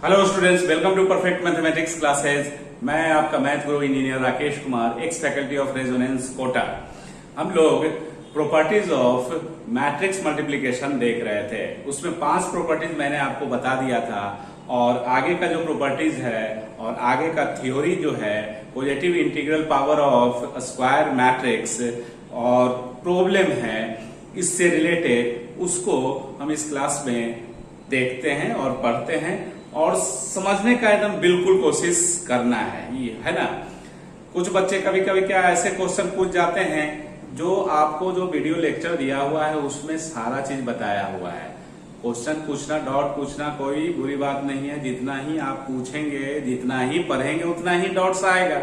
Hello students, welcome to perfect mathematics classes. मैं आपका math guru engineer Rakesh Kumar, ex faculty of Resonance Kota. हम लोग प्रॉपर्टीज ऑफ मैट्रिक्स मल्टीप्लिकेशन देख रहे थे। उसमें 5 प्रॉपर्टीज मैंने आपको बता दिया था और आगे का जो प्रॉपर्टीज है और आगे का थ्योरी जो है positive integral power of square matrix और प्रॉब्लम है इससे रिलेटेड, उसको हम इस क्लास में देखते हैं और पढ़ते हैं और समझने का एकदम बिल्कुल कोशिश करना है, ये है ना। कुछ बच्चे कभी कभी क्या ऐसे क्वेश्चन पूछ जाते हैं जो आपको जो वीडियो लेक्चर दिया हुआ है उसमें सारा चीज बताया हुआ है। क्वेश्चन पूछना, डाउट पूछना कोई बुरी बात नहीं है। जितना ही आप पूछेंगे, जितना ही पढ़ेंगे, उतना ही डाउट्स आएगा,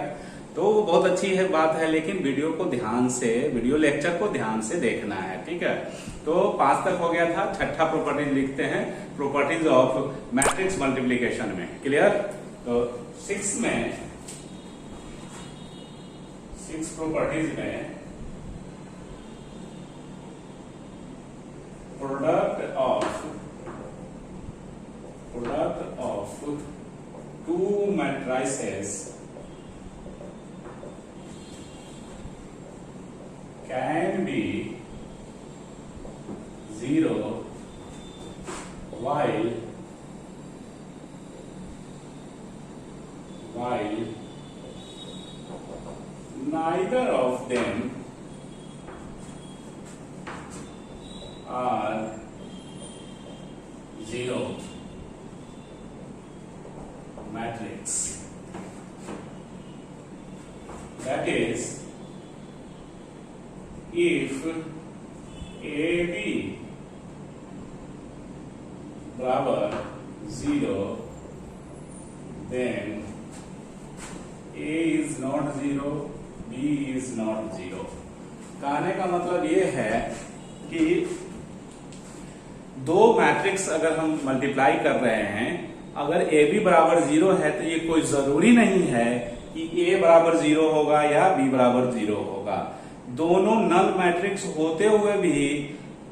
तो वो बहुत अच्छी है बात है। लेकिन वीडियो को ध्यान से, वीडियो लेक्चर को ध्यान से देखना है, ठीक है। तो 5 तक हो गया था। छठा प्रॉपर्टीज लिखते हैं, प्रॉपर्टीज ऑफ मैट्रिक्स मल्टीप्लिकेशन में। क्लियर? तो 6 प्रॉपर्टीज में product of 2 matrices can be 0 while neither of them are 0 matrix. That is, if AB बराबर 0, then A is not 0, B is not 0। कहने का मतलब ये है कि दो मैट्रिक्स अगर हम मल्टीप्लाई कर रहे हैं, अगर AB बराबर 0 है तो ये कोई जरूरी नहीं है कि A बराबर 0 होगा या B बराबर 0 होगा। दोनों नल मैट्रिक्स होते हुए भी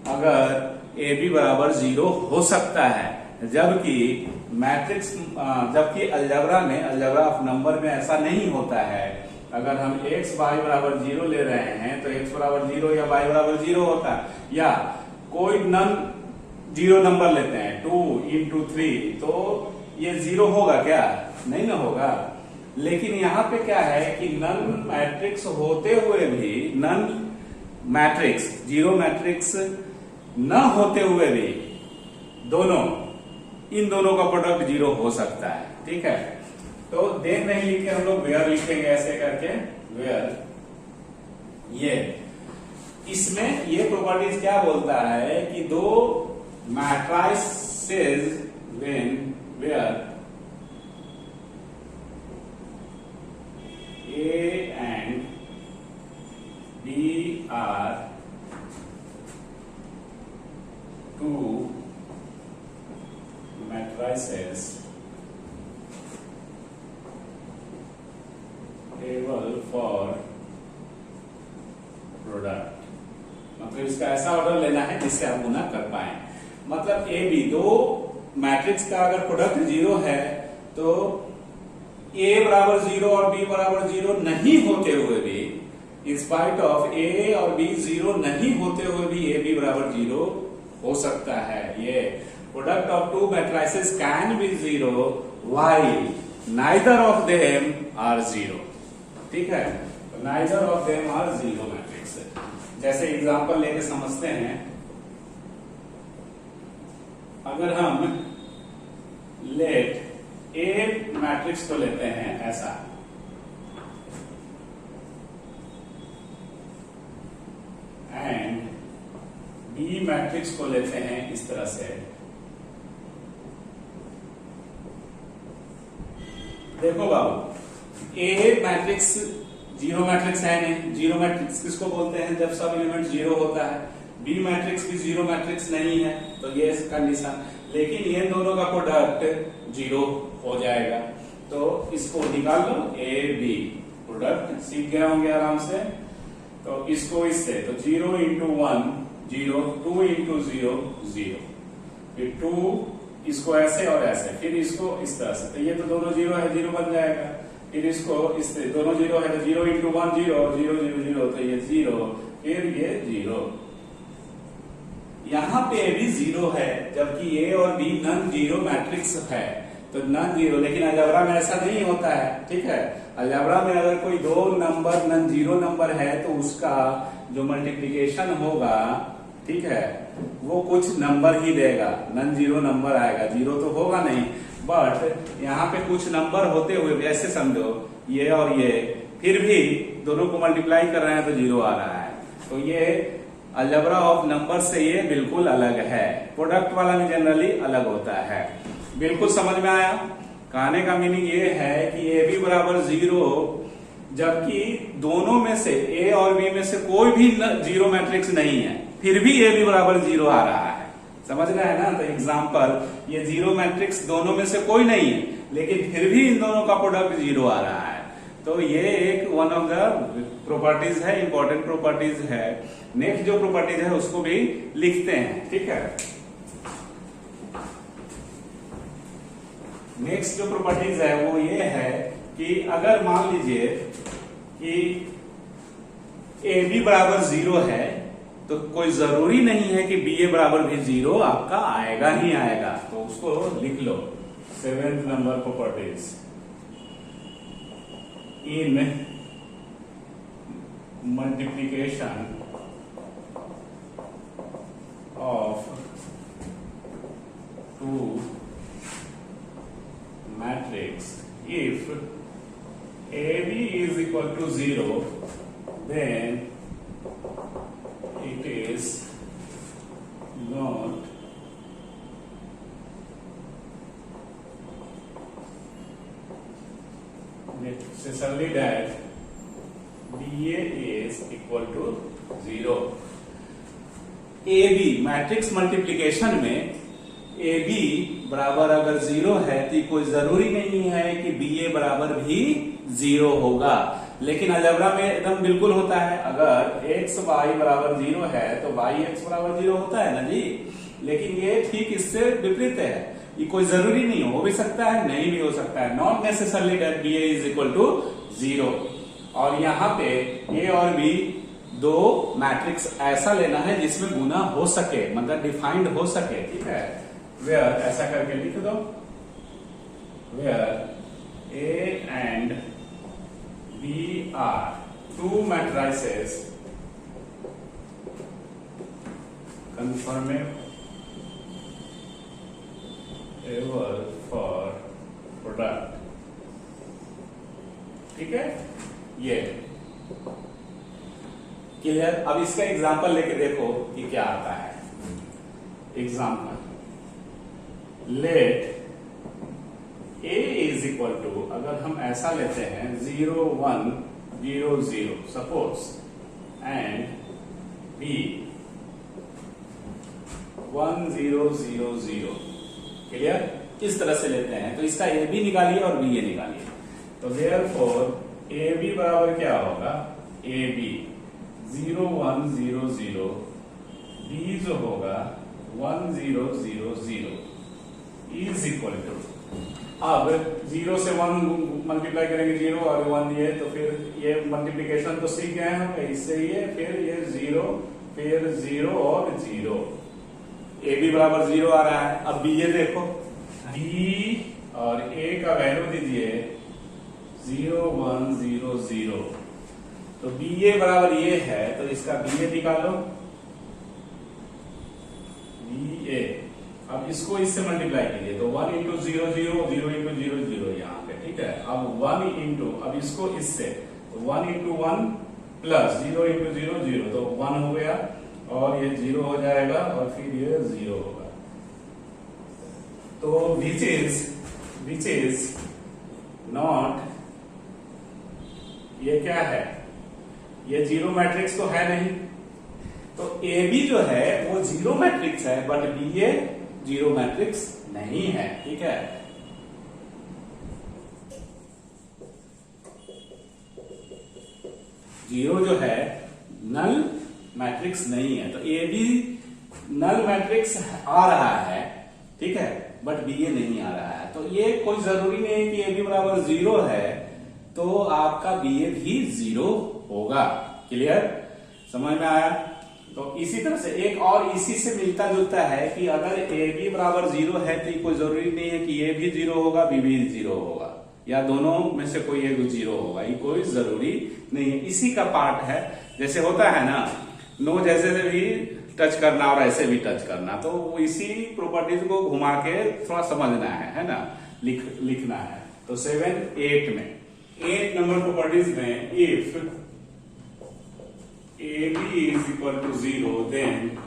अगर ए बी बराबर 0 हो सकता है, जबकि मैट्रिक्स जबकि अलजेब्रा में, अलजेब्रा ऑफ नंबर में ऐसा नहीं होता है। अगर हम x y बराबर 0 ले रहे हैं तो x बराबर 0 या y बराबर 0 होता है, या कोई नन 0 नंबर लेते हैं 2 into 3, तो ये 0 होगा क्या? नहीं ना होगा। लेकिन यहां पे क्या है कि नन मैट्रिक्स होते हुए भी, नन मैट्रिक्स, 0 मैट्रिक्स न होते हुए भी दोनों, इन दोनों का प्रोडक्ट 0 हो सकता है, ठीक है। तो देर नहीं लिख के हम लोग वेयर लिखेंगे, ऐसे करके वेयर। ये इसमें ये प्रॉपर्टीज क्या बोलता है कि दो matrices when where A and B are 2 matrices able for product. मतलब इसका ऐसा ऑर्डर लेना है जिससे आप गुना कर पाए। मतलब ए बी, दो मैट्रिक्स का अगर प्रोडक्ट 0 है तो A बराबर 0 और B बराबर 0 नहीं होते हुए भी, इंस्पाइट ऑफ A और B 0 नहीं होते हुए भी A B बराबर 0 हो सकता है। ये product of 2 matrices can be 0 while neither of them are 0, ठीक है। तो neither of them are 0 matrix. जैसे एग्जांपल लेके समझते हैं, अगर हम लेट ए मैट्रिक्स को लेते हैं ऐसा, एंड बी मैट्रिक्स को लेते हैं इस तरह से। देखो बाबू, ए मैट्रिक्स 0 मैट्रिक्स है नहीं। 0 मैट्रिक्स किसको बोलते हैं? जब सब एलिमेंट 0 होता है। बी मैट्रिक्स भी 0 मैट्रिक्स नहीं है, तो ये कंडीशन। लेकिन ये दोनों का प्रोडक्ट 0 हो जाएगा, तो इसको निकाल लो। ए बी प्रोडक्ट सीख गए होंगे आराम से। तो इसको इससे, तो 0 into 1 0, 2 into 0 0, फिर 2 इसको ऐसे और ऐसे, फिर इसको इस तरह से, तो ये तो दोनों जीरो है, जीरो बन जाएगा। फिर इसको इस दोनों जीरो है तो 0 इंटू 1 0, 0 0 0, तो ये 0, फिर ये 0। यहां पे भी 0 है, जबकि ए और बी नॉन जीरो मैट्रिक्स है, तो नॉन जीरो। लेकिन अलजेब्रा में ऐसा नहीं होता है, ठीक है। अलजेब्रा में अगर कोई दो नंबर नॉन जीरो नंबर है तो उसका जो मल्टीप्लिकेशन होगा, ठीक है, वो कुछ नंबर ही देगा, नॉन जीरो नंबर आएगा, जीरो तो होगा नहीं। बट यहाँ पे कुछ नंबर होते हुए भी ऐसे समझो, ये और ये, फिर भी दोनों को मल्टीप्लाई कर रहे हैं तो जीरो आ रहा है। तो ये अलजेब्रा ऑफ नंबर से ये बिल्कुल अलग है। प्रोडक्ट वाला में जनरली अलग होता है। बिल्कुल समझ में आया? कहने का मीनिंग ये है कि ए बी बराबर 0, जबकि दोनों में से ए और बी में से कोई भी जीरो मैट्रिक्स नहीं है, फिर भी ए बी बराबर 0 आ रहा है। समझ रहे हैं ना? तो एग्जाम्पल, ये जीरो मैट्रिक्स दोनों में से कोई नहीं है, लेकिन फिर भी इन दोनों का प्रोडक्ट 0 आ रहा है। तो ये एक वन ऑफ द प्रॉपर्टीज है, इंपॉर्टेंट प्रॉपर्टीज है। नेक्स्ट जो प्रॉपर्टीज है उसको भी लिखते हैं, ठीक है। नेक्स्ट जो प्रॉपर्टीज है वो ये है कि अगर मान लीजिए कि ए बी बराबर 0 है, तो कोई जरूरी नहीं है कि बी ए बराबर भी 0 आपका आएगा ही आएगा। तो उसको लिख लो, 7th number properties in multiplication of two matrix, if A B is equal to 0, then it is not necessarily that BA is equal to 0। AB matrix multiplication में AB बराबर अगर 0 है तो कोई जरूरी नहीं है कि BA बराबर भी 0 होगा। लेकिन अलजेब्रा में एकदम बिल्कुल होता है, अगर x y बराबर 0 है तो y x बराबर 0 होता है ना जी। लेकिन ये ठीक इससे विपरीत है, ये कोई जरूरी नहीं हो भी सकता है, नहीं भी हो सकता है। Not necessarily that B A is equal to 0। और यहाँ पे ए और बी दो मैट्रिक्स ऐसा लेना है जिसमें गुना हो सके, मतलब डिफाइंड हो सके, ठीक है। वेयर ऐसा करके लिख दो, where A and B are two matrices conformable for product, ठीक है। ये क्लियर? अब इसका एग्जांपल लेके देखो कि क्या आता है। Example, let A is equal to, अगर हम ऐसा लेते हैं 0 1 0 0 सपोज, एंड B 1 0 0 0, क्लियर? इस तरह से लेते हैं तो इसका ए बी निकालिए और बी ए निकालिए। तो देयरफॉर ए बी बराबर क्या होगा, ए बी 0 1 0 0, बी जो होगा 1 0 0 0 इज इक्वल टू, अब 0 से 1 मल्टीप्लाई करेंगे 0 और 1 ये, तो फिर ये मल्टीप्लिकेशन तो सीख गए हम, इससे ये, फिर ये 0, फिर 0 और 0, ए बी बराबर 0 आ रहा है। अब बी ए देखो, बी और ए का वैल्यू दीजिए 0 1 0 0, तो बी ए बराबर ये है, तो इसका बी ए निकालो, बी ए। अब इसको इससे मल्टीप्लाई कीजिए तो 1 इंटू 0 0 0 इंटू 0 0 यहाँ पे, ठीक है। अब 1 इंटू, अब इसको इससे, तो 1 इंटू 1 प्लस 0 इंटू 0 0, तो 1 हो गया और ये 0 हो जाएगा और फिर ये 0 होगा। तो विच इज नॉट, ये क्या है, ये जीरो मैट्रिक्स तो है नहीं, तो ए बी जो है वो जीरो मैट्रिक्स है, but B A zero matrix नहीं है, ठीक है। जीरो जो है नल मैट्रिक्स नहीं है, तो ए बी नल मैट्रिक्स आ रहा है, ठीक है, बट बी ए नहीं आ रहा है। तो ये कोई जरूरी नहीं है कि ए बी बराबर 0 है तो आपका बी ए भी 0 होगा। क्लियर, समझ में आया? तो इसी तरह से एक और इसी से मिलता जुलता है कि अगर ए बी बराबर 0 है तो कोई जरूरी नहीं है कि ए भी 0 होगा, बी भी 0 होगा, या दोनों में से कोई एक 0 होगा, ये कोई जरूरी नहीं है। इसी का पार्ट है, जैसे होता है ना, नो जैसे भी टच करना और ऐसे भी टच करना, तो इसी प्रॉपर्टीज को घुमा के थोड़ा समझना है ना, लिखना है। तो 7, 8 में 8 नंबर प्रॉपर्टीज में if AB is equal to 0, then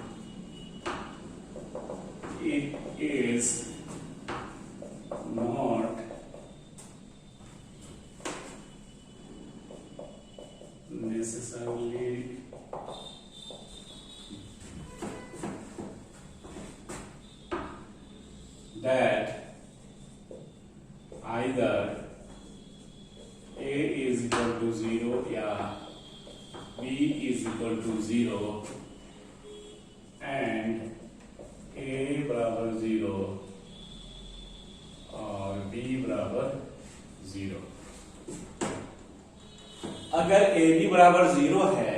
it is not necessarily that either A is equal to 0 या B is equal to 0 and A बराबर 0 और B बराबर 0। अगर A B बराबर 0 है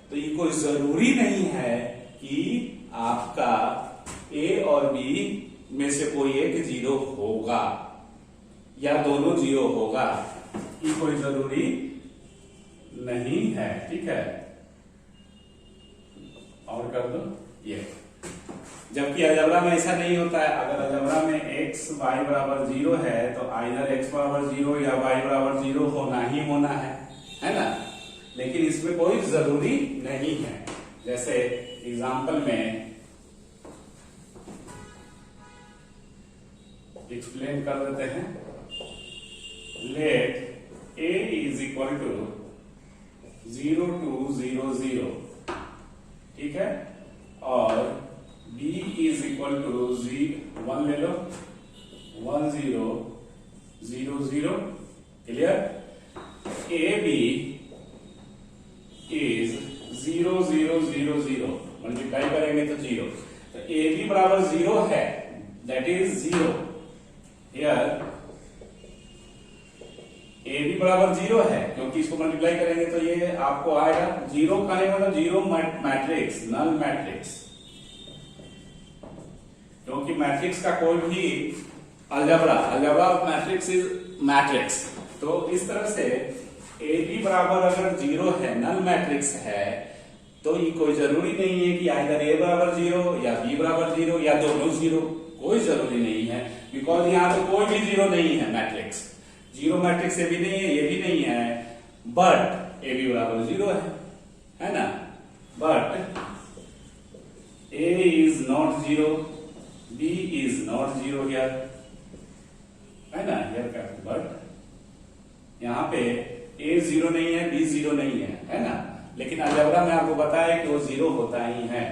तो ये कोई जरूरी नहीं है कि आपका A और B में से कोई एक 0 होगा या दोनों 0 होगा, ये कोई जरूरी नहीं है। ठीक है, और कर दो ये। जबकि अलजबरा में ऐसा नहीं होता है। अगर अलजबरा में x y बराबर 0 है तो आइदर x बराबर 0 या y बराबर 0 होना ही होना है ना। लेकिन इसमें कोई जरूरी नहीं है। जैसे एग्जांपल में एक्सप्लेन कर देते हैं। Let a is equal to 0 to 0 0, ठीक है, और b इज इक्वल टू 1 ले लो 1 0 0 0। Clear, A B is 0 0 0 0, multiply करेंगे तो 0, तो ए बी बराबर 0 है, that is 0। Here A B बराबर 0 है क्योंकि इसको मल्टीप्लाई करेंगे तो ये आपको आएगा 0 का नहीं, मतलब 0 मैट्रिक्स, नल मैट्रिक्स, क्योंकि मैट्रिक्स का कोई भी अलजबरा मैट्रिक्स इज मैट्रिक्स। तो इस तरह से ए बी बराबर अगर 0 है, नल मैट्रिक्स है, तो ये कोई जरूरी नहीं है कि आइदर ए बराबर 0 या बी बराबर 0 या दोनों 0, कोई जरूरी नहीं है, बिकॉज यहाँ तो कोई भी 0 नहीं है। मैट्रिक्स 0 मैट्रिक्स ए भी नहीं है, ये भी नहीं है, बट ए बी बराबर 0 है ना। But A is not 0, B is not 0 here, है ना। हियर का बट यहाँ पे ए 0 नहीं है, बी 0 नहीं है ना। लेकिन अलजबरा में आपको बताया कि वो 0 होता ही है।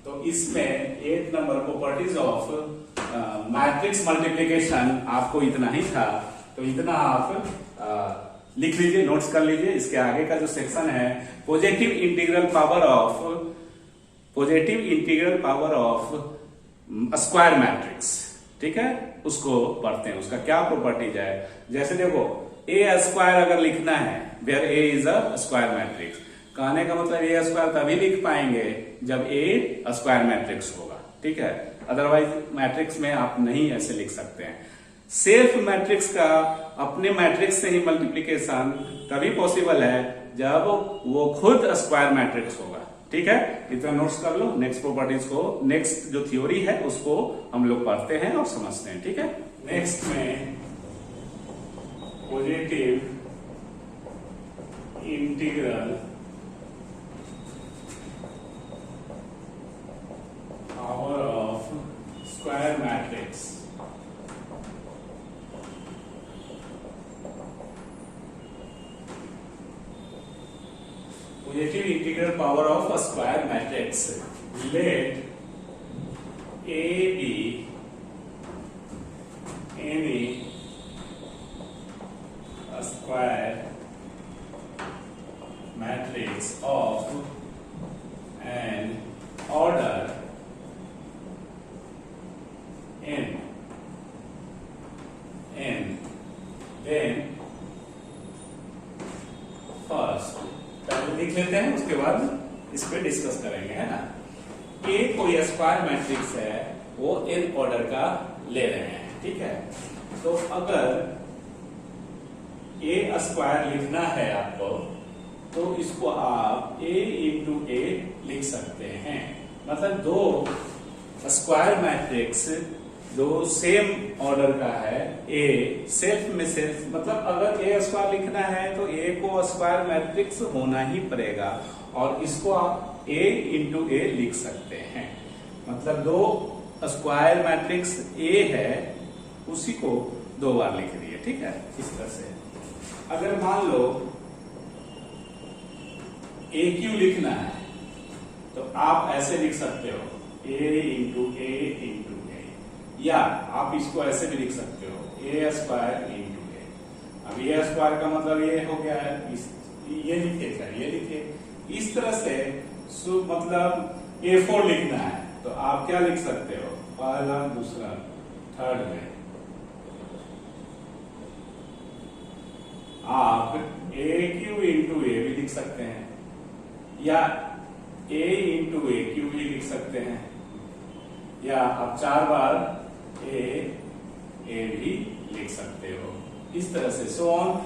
तो इसमें 8 number properties of matrix multiplication आपको इतना ही था। तो इतना आप लिख लीजिए, नोट्स कर लीजिए। इसके आगे का जो सेक्शन है positive integral power of square matrix, ठीक है, उसको पढ़ते हैं। उसका क्या प्रॉपर्टीज है, जैसे देखो ए स्क्वायर अगर लिखना है, where A is a square matrix, कहने का मतलब ए स्क्वायर तभी लिख पाएंगे जब ए स्क्वायर मैट्रिक्स होगा, ठीक है। अदरवाइज मैट्रिक्स में आप नहीं ऐसे लिख सकते हैं। सेल्फ मैट्रिक्स का अपने मैट्रिक्स से ही मल्टीप्लिकेशन तभी पॉसिबल है जब वो खुद स्क्वायर मैट्रिक्स होगा, ठीक है। इतना नोट्स कर लो। नेक्स्ट प्रॉपर्टीज को, नेक्स्ट जो थ्योरी है उसको हम लोग पढ़ते हैं और समझते हैं, ठीक है। नेक्स्ट में positive integral power of square matrix, positive integral power of a square matrix, let A be any square matrix of an order n, लेते हैं, उसके बाद इस पे डिस्कस करेंगे, है ना। ए कोई स्क्वायर मैट्रिक्स है, वो n ऑर्डर का ले रहे हैं, ठीक है। तो अगर ए स्क्वायर लिखना है आपको, तो इसको आप a इंटू ए लिख सकते हैं। मतलब दो स्क्वायर मैट्रिक्स जो सेम ऑर्डर का है, ए सेल्फ में सेल्फ, मतलब अगर ए स्क्वायर लिखना है तो ए को स्क्वायर मैट्रिक्स होना ही पड़ेगा, और इसको आप ए इंटू ए लिख सकते हैं। मतलब दो स्क्वायर मैट्रिक्स ए है, उसी को दो बार लिख दिए, ठीक है। इस तरह से अगर मान लो ए क्यू लिखना है, तो आप ऐसे लिख सकते हो, ए इंटू ए इंटू ए, या आप इसको ऐसे भी लिख सकते हो, ए स्क्वायर इंटू ए। अब ए स्क्वायर का मतलब ये हो गया है, ये लिखिए, सर ये लिखिए। इस तरह से मतलब A4 लिखना है, तो आप क्या लिख सकते हो, पहला दूसरा थर्ड में आप ए क्यू इंटू ए भी लिख सकते हैं, या ए इंटू ए क्यू भी लिख सकते हैं, या आप 4 बार ए भी लिख सकते हो। इस तरह से सो ऑन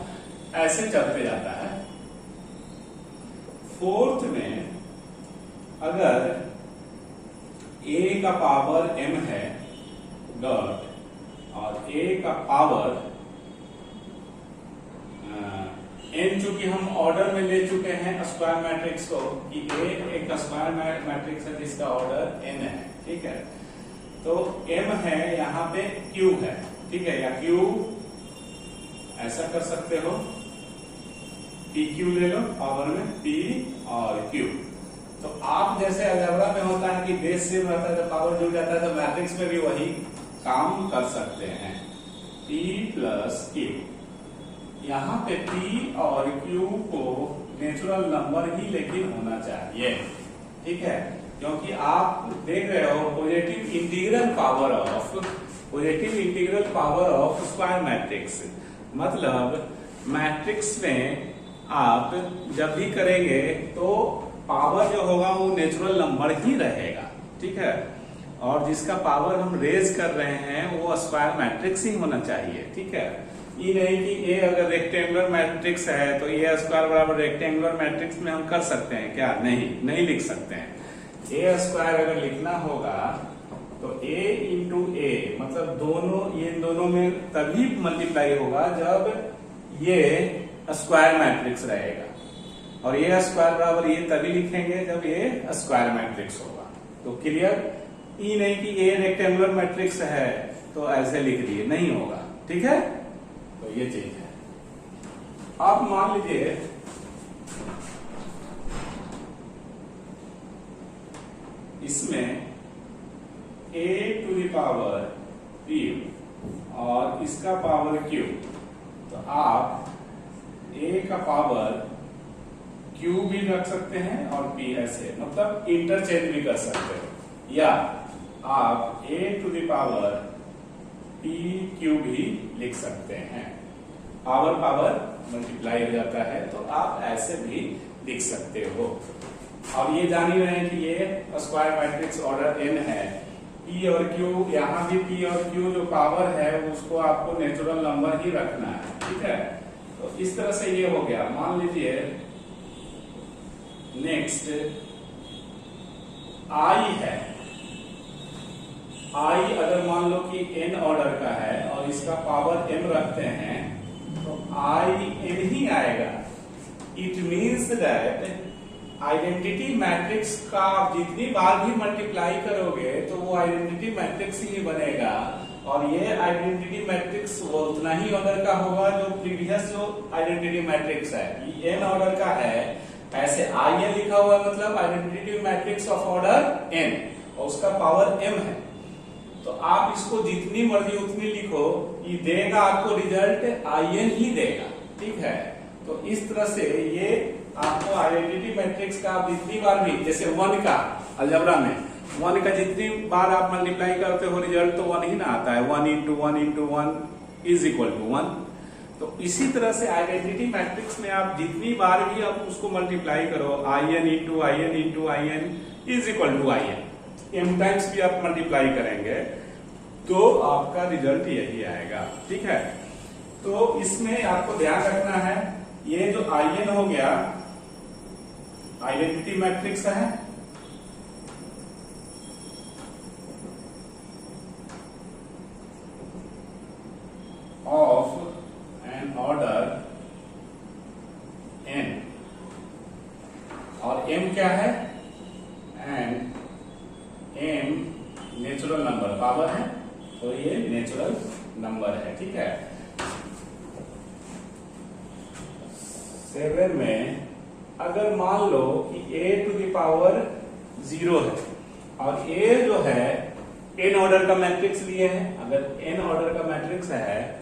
ऐसे चलते जाता है। फोर्थ में अगर a का पावर m है डॉट, और a का पावर n, चूंकि हम ऑर्डर में ले चुके हैं स्क्वायर मैट्रिक्स को कि a एक स्क्वायर मैट्रिक्स है जिसका ऑर्डर n है, ठीक है। तो m है, यहाँ पे q है, ठीक है, या q ऐसा कर सकते हो, PQ ले लो पावर में P और Q। तो आप जैसे अलजेब्रा में होता है कि बेस सेम रहता है, जब पावर जुड़ जाता है, तो मैट्रिक्स में भी वही काम कर सकते हैं, P प्लस Q। यहाँ पे P और Q को नेचुरल नंबर ही लेकिन होना चाहिए, ठीक है, क्योंकि आप देख रहे हो positive integral power of square matrix. मतलब मैट्रिक्स में आप जब भी करेंगे तो पावर जो होगा वो नेचुरल नंबर ही रहेगा, ठीक है, और जिसका पावर हम रेज कर रहे हैं वो स्क्वायर मैट्रिक्स ही होना चाहिए, ठीक है। ये नहीं कि ए अगर रेक्टेंगुलर मैट्रिक्स है तो ए स्क्वायर बराबर रेक्टेंगुलर मैट्रिक्स में हम कर सकते हैं क्या, नहीं लिख सकते हैं। ए स्क्वायर अगर लिखना होगा तो ए इंटू ए, मतलब दोनों में तभी मल्टीप्लाई होगा जब ये स्क्वायर मैट्रिक्स रहेगा, और ये स्क्वायर बराबर ये तभी लिखेंगे जब ये स्क्वायर मैट्रिक्स होगा। तो क्लियर, ये नहीं कि ये रेक्टेंगुलर मैट्रिक्स है तो ऐसे लिख दिए, नहीं होगा, ठीक है। तो ये चीज है। आप मान लीजिए इसमें a to the power p और इसका पावर q, तो आप a का पावर q भी रख सकते हैं और p ऐसे, मतलब इंटरचेंज भी कर सकते हो, या आप a to the power p q भी लिख सकते हैं। पावर मल्टीप्लाई हो जाता है, तो आप ऐसे भी लिख सकते हो। और ये जान ही रहे हैं कि ये स्क्वायर मैट्रिक्स ऑर्डर n है, p और q, यहाँ भी p और q जो पावर है उसको आपको नेचुरल नंबर ही रखना है, ठीक है। तो इस तरह से ये हो गया। मान लीजिए नेक्स्ट i है, i अगर मान लो कि n ऑर्डर का है और इसका पावर m रखते हैं तो i n ही आएगा। It means that identity matrix का आप जितनी बार भी मल्टीप्लाई करोगे तो वो आइडेंटिटी मैट्रिक्स ही बनेगा, और ये आइडेंटिटी मैट्रिक्स वो उतना ही ऑर्डर का होगा जो प्रीवियस जो आइडेंटिटी मैट्रिक्स है। ये n ऑर्डर का है, ऐसे in लिखा हुआ है, मतलब identity matrix of order n, और उसका पावर m है। तो आप इसको जितनी मर्जी उतनी लिखो, ये देगा आपको रिजल्ट in ही देगा, ठीक है। तो इस तरह से ये आपको आइडेंटिटी मैट्रिक्स का आप जितनी बार भी, जैसे 1 का अलजेब्रा में 1 का जितनी बार आप मल्टीप्लाई करते हो रिजल्ट तो 1 ही ना आता है, 1 into 1 into 1 is equal to 1। तो इसी तरह से आइडेंटिटी मैट्रिक्स में आप जितनी बार भी आप उसको मल्टीप्लाई करो, IN into IN into IN is equal to IN, m times भी आप मल्टीप्लाई करेंगे तो आपका रिजल्ट यही आएगा। ठीक है, तो इसमें आपको ध्यान रखना है, ये जो IN हो गया आइडेंटिटी मैट्रिक्स है, ऑफ एन ऑर्डर n, और m क्या है, and m natural number power है, तो ये नेचुरल नंबर है। ठीक है, 7 में अगर मान लो कि a टू द पावर 0 है और a जो है n ऑर्डर का मैट्रिक्स लिए है, अगर n ऑर्डर का मैट्रिक्स है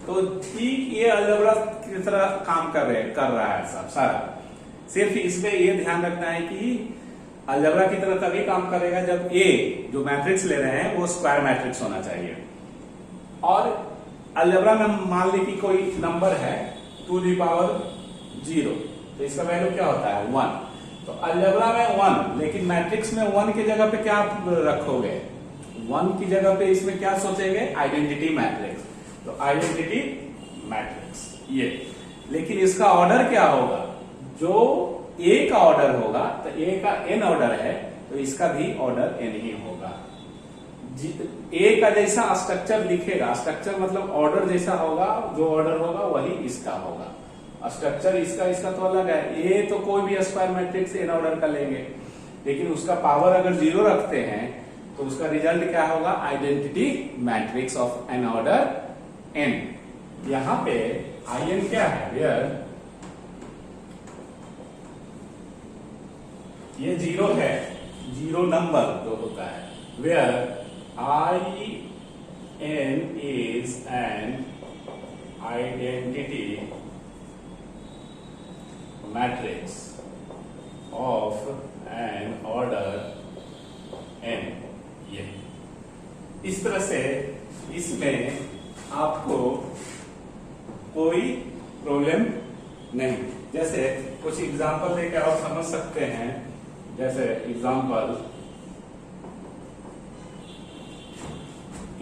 तो ठीक ये अलजेब्रा की तरह काम कर रहा है सब सारा। सिर्फ इसमें ये ध्यान रखना है कि अलजेब्रा की तरह तभी काम करेगा जब a जो मैट्रिक्स ले रहे हैं वो स्क्वायर मैट्रिक्स होना चाहिए, और अलजेब्रा में मान ली कि कोई नंबर है टू द पावर 0, तो इसका वैल्यू क्या होता है 1, तो अलजेब्रा में 1, लेकिन मैट्रिक्स में 1 की जगह पे क्या रखोगे, 1 की जगह पे इसमें क्या सोचेंगे, आइडेंटिटी मैट्रिक्स, तो आइडेंटिटी मैट्रिक्स ये। लेकिन इसका ऑर्डर क्या होगा, जो a का ऑर्डर होगा, तो a का n ऑर्डर है तो इसका भी ऑर्डर n ही होगा। a का जैसा स्ट्रक्चर दिखेगा, स्ट्रक्चर मतलब ऑर्डर जैसा होगा, जो ऑर्डर होगा वही इसका होगा। स्ट्रक्चर इसका तो अलग है, a तो कोई भी स्क्वायर मैट्रिक्स n ऑर्डर का लेंगे, लेकिन उसका पावर अगर 0 रखते हैं तो उसका रिजल्ट क्या होगा, identity matrix of an order n। यहां पे IN क्या है, वेयर ये 0 है, 0 नंबर जो होता है, where IN is an identity matrix of an order n। ये इस तरह से इसमें आपको कोई प्रॉब्लम नहीं। जैसे कुछ एग्जांपल लेके आप समझ सकते हैं, जैसे example,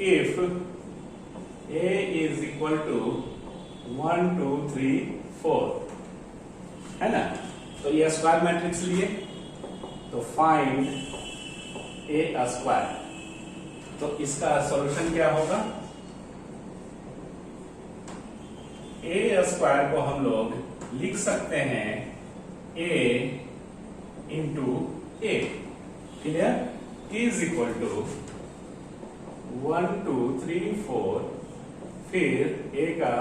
if a is equal to 1 2 3 4 है ना, तो ये स्क्वायर मैट्रिक्स लिए, तो फाइंड a स्क्वायर, तो इसका सॉल्यूशन क्या होगा, a स्क्वायर को हम लोग लिख सकते हैं a into a, clear, is equal to 1 2 3 4, फिर a का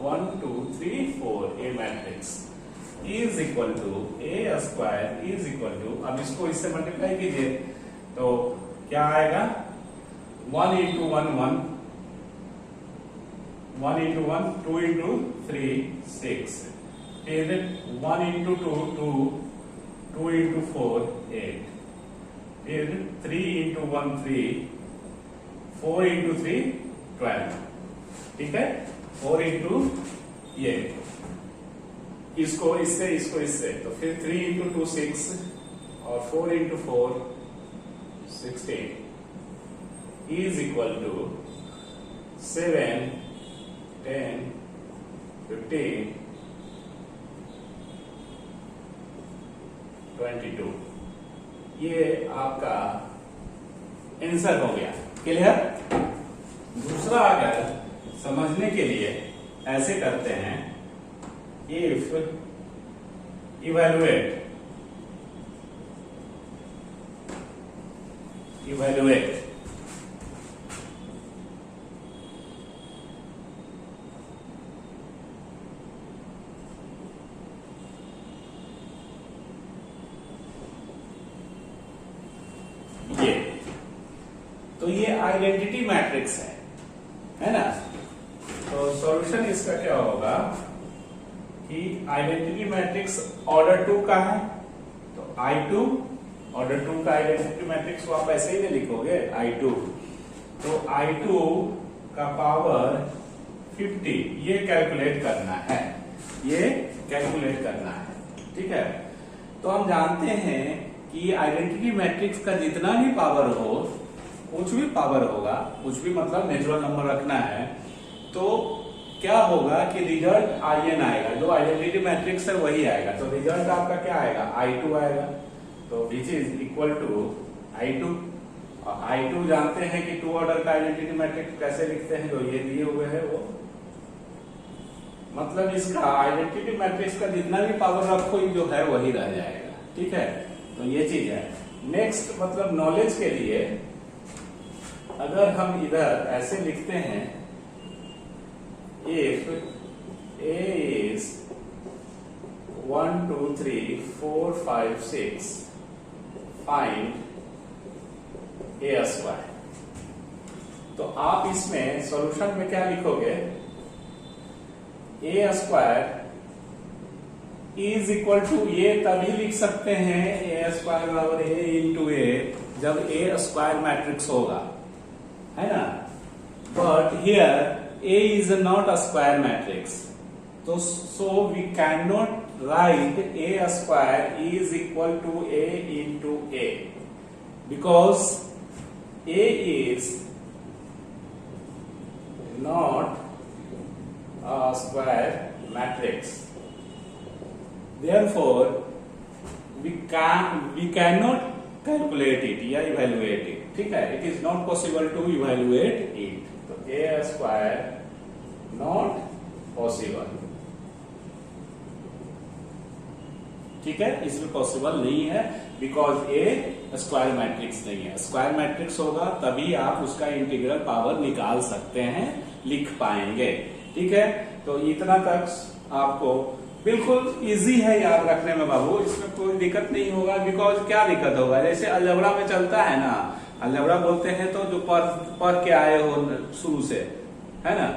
1 2 3 4 a matrix is equal to a square is equal to, अब इसको इससे मल्टीप्लाई कीजिए तो क्या आएगा, 1 इंटू 1 1, 1 इंटू 1 2 इंटू 3 6, फिर 1 इंटू 2 2, 2 इंटू 4 8, फिर 3 इंटू 1 3, 4 इंटू 3 12। ठीक है, 4 इंटू ये, इसको इससे, तो फिर 3 इंटू 2 6, और 4 इंटू 4 16 इज इक्वल टू 7 10 15 22। ये आपका आंसर हो गया, क्लियर। दूसरा अगर समझने के लिए ऐसे करते हैं, इफ इवैल्यूएट ये, तो ये आइडेंटिटी मैट्रिक्स है ना। तो सॉल्यूशन इसका क्या होगा कि आइडेंटिटी मैट्रिक्स ऑर्डर 2 का है, तो I2 ऑर्डर 2 का आइडेंटिटी मैट्रिक्स को आप ऐसे ही लिखोगे I2, तो I2 का पावर 50 ये कैलकुलेट करना है, ये कैलकुलेट करना है। ठीक है, तो हम जानते हैं कि आइडेंटिटी मैट्रिक्स का जितना भी पावर हो, कुछ भी पावर होगा, कुछ भी मतलब नेचुरल नंबर रखना है, तो क्या होगा कि रिजल्ट IN आएगा, जो आइडेंटिटी मैट्रिक्स है वही आएगा। तो रिजल्ट आपका क्या आएगा, I2 आएगा। तो which is equal to I2। I2 जानते हैं कि 2 ऑर्डर का आइडेंटिटी मैट्रिक्स कैसे लिखते हैं, जो ये दिए हुए है वो, मतलब इसका आइडेंटिटी मैट्रिक्स का जितना भी पावर रखो जो है वही रह जाएगा। ठीक है, तो ये चीज है। नेक्स्ट मतलब नॉलेज के लिए अगर हम इधर ऐसे लिखते हैं, if A is 1 2 3 4 5 6 find A square, तो आप इसमें सॉल्यूशन में क्या लिखोगे, A square is equal to, ये तभी लिख सकते हैं A स्क्वायर बराबर A इंटू ए जब A स्क्वायर मैट्रिक्स होगा, है ना। But here A is not a square matrix, so we cannot write A square is equal to A into A, because A is not a square matrix. Therefore, we cannot calculate it या evaluate it. ठीक है, it is not possible to evaluate it. तो A square not possible, ठीक है, इसमें possible नहीं है, because A square matrix नहीं है। स्क्वायर मैट्रिक्स होगा तभी आप उसका इंटीग्रल पावर निकाल सकते हैं, लिख पाएंगे। ठीक है, तो इतना तक आपको बिल्कुल इजी है याद रखने में बाबू, इसमें कोई दिक्कत नहीं होगा। बिकॉज क्या दिक्कत होगा, जैसे अलजबरा में चलता है ना, अलजबरा बोलते हैं तो जो पर के आए हो शुरू से, है ना,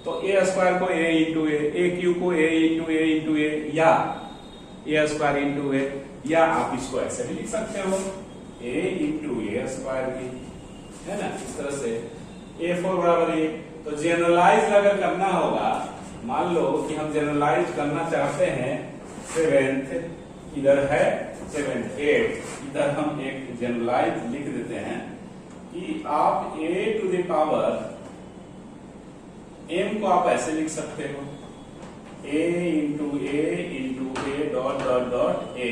तो A स्क्वायर को A इंटू ए क्यूब को A इंटू ए या A स्क्वायर इंटू ए, या आप इसको ऐसे भी लिख सकते हो A इंटू ए स्क्वायर भी, है ना, इस तरह से A4 बराबर A। तो जनरलाइज अगर करना होगा, मान लो कि हम जनरलाइज करना चाहते हैं, 7th इधर है, 7th 8 इधर हम एक जनरलाइज लिख देते हैं कि आप A to the power M को आप ऐसे लिख सकते हो, A into A dot dot dot A,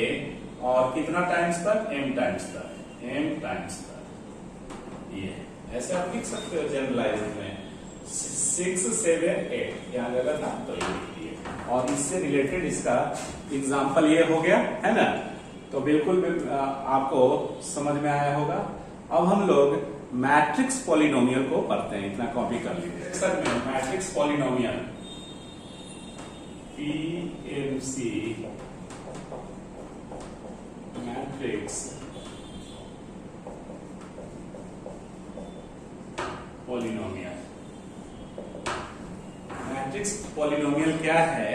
और कितना टाइम्स तक, M टाइम्स तक, ये ऐसे आप लिख सकते हो जनरलाइज में। 6 7 8 यहाँ गलत था तो ये लिख दिए, और इससे रिलेटेड इसका एग्जाम्पल ये हो गया, है ना। तो बिल्कुल आपको समझ में आया होगा। अब हम लोग मैट्रिक्स पॉलिनोमियल को पढ़ते हैं, इतना कॉपी कर लीजिए। सर में matrix polynomial PMC matrix polynomial, matrix polynomial क्या है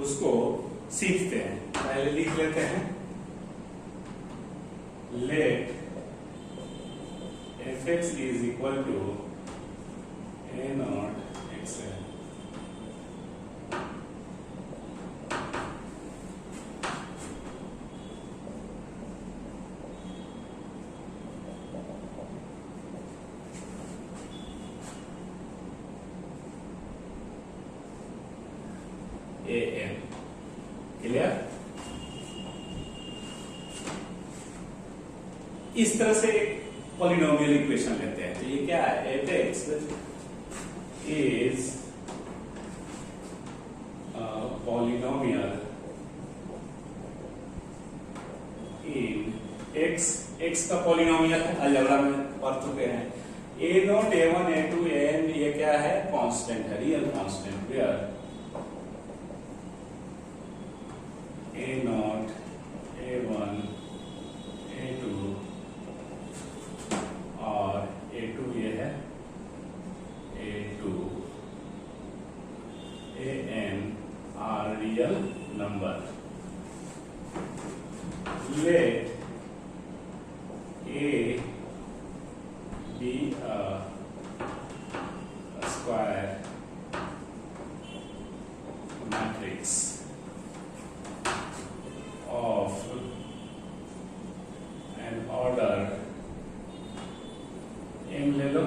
उसको सीखते हैं। पहले लिख लेते हैं, let fx is equal to a naught xn, an, clear. इस तरह से पॉलिनोमियल इक्वेशन लेते हैं, तो ये क्या है, fx is polynomial in x का पॉलिनोमियल है, अलजेब्रा में पढ़ चुके हैं। a0 a1 a2 an ये क्या है, कांस्टेंट है, real constant, where a0 a1 a2 और a2 ये है a2 an are real number. Let a be a square matrix of an order m ले लो,